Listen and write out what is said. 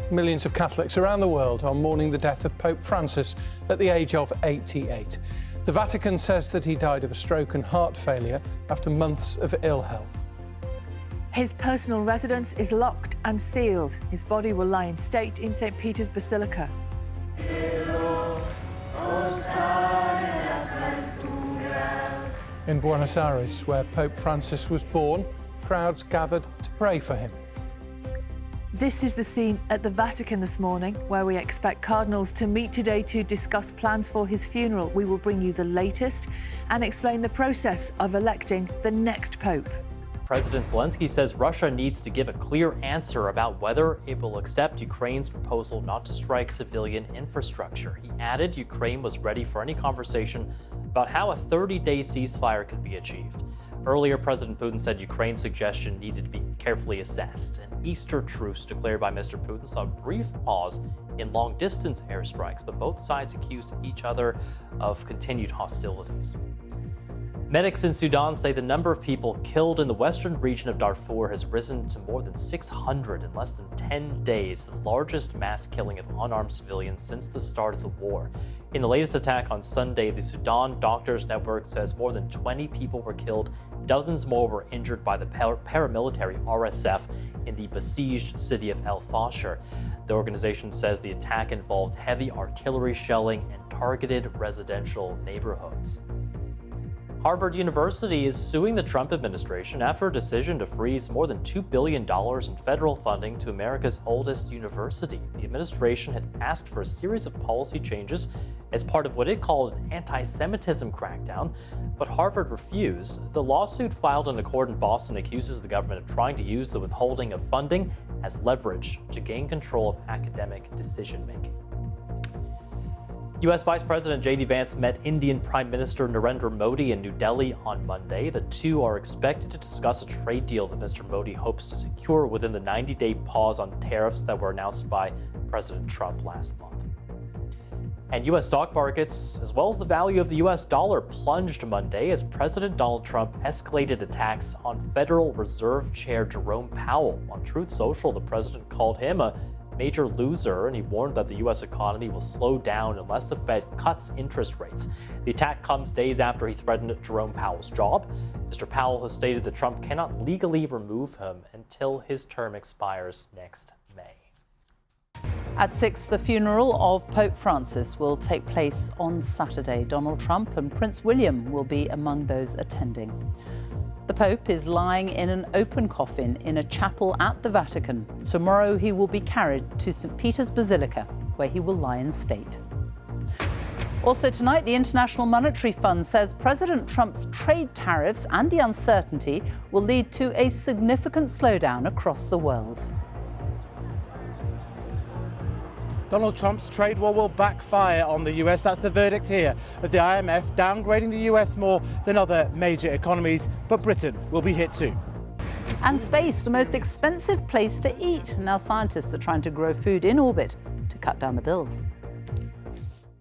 Millions of Catholics around the world are mourning the death of Pope Francis at the age of 88. The Vatican says that he died of a stroke and heart failure after months of ill health. His personal residence is locked and sealed. His body will lie in state in St. Peter's Basilica. In Buenos Aires, where Pope Francis was born, crowds gathered to pray for him. This is the scene at the Vatican this morning, where we expect cardinals to meet today to discuss plans for his funeral. We will bring you the latest and explain the process of electing the next pope. President Zelensky says Russia needs to give a clear answer about whether it will accept Ukraine's proposal not to strike civilian infrastructure. He added Ukraine was ready for any conversation about how a 30-day ceasefire could be achieved. Earlier, President Putin said Ukraine's suggestion needed to be carefully assessed. An Easter truce declared by Mr. Putin saw a brief pause in long-distance airstrikes, but both sides accused each other of continued hostilities. Medics in Sudan say the number of people killed in the western region of Darfur has risen to more than 600 in less than 10 days, the largest mass killing of unarmed civilians since the start of the war. In the latest attack on Sunday, the Sudan Doctors Network says more than 20 people were killed. Dozens more were injured by the paramilitary RSF in the besieged city of El Fasher. The organization says the attack involved heavy artillery shelling and targeted residential neighborhoods. Harvard University is suing the Trump administration after a decision to freeze more than $2 billion in federal funding to America's oldest university. The administration had asked for a series of policy changes as part of what it called an anti-Semitism crackdown, but Harvard refused. The lawsuit filed in a court in Boston accuses the government of trying to use the withholding of funding as leverage to gain control of academic decision-making. U.S. Vice President J.D. Vance met Indian Prime Minister Narendra Modi in New Delhi on Monday. The two are expected to discuss a trade deal that Mr. Modi hopes to secure within the 90-day pause on tariffs that were announced by President Trump last month. And U.S. stock markets, as well as the value of the U.S. dollar, plunged Monday as President Donald Trump escalated attacks on Federal Reserve Chair Jerome Powell. On Truth Social, the president called him a major loser, and he warned that the U.S. economy will slow down unless the Fed cuts interest rates. The attack comes days after he threatened Jerome Powell's job. Mr. Powell has stated that Trump cannot legally remove him until his term expires next May. At 6, the funeral of Pope Francis will take place on Saturday. Donald Trump and Prince William will be among those attending. The Pope is lying in an open coffin in a chapel at the Vatican. Tomorrow he will be carried to St. Peter's Basilica, where he will lie in state. Also tonight, the International Monetary Fund says President Trump's trade tariffs and the uncertainty will lead to a significant slowdown across the world. Donald Trump's trade war will backfire on the US. That's the verdict here of the IMF, downgrading the US more than other major economies. But Britain will be hit too. And space, the most expensive place to eat. Now scientists are trying to grow food in orbit to cut down the bills.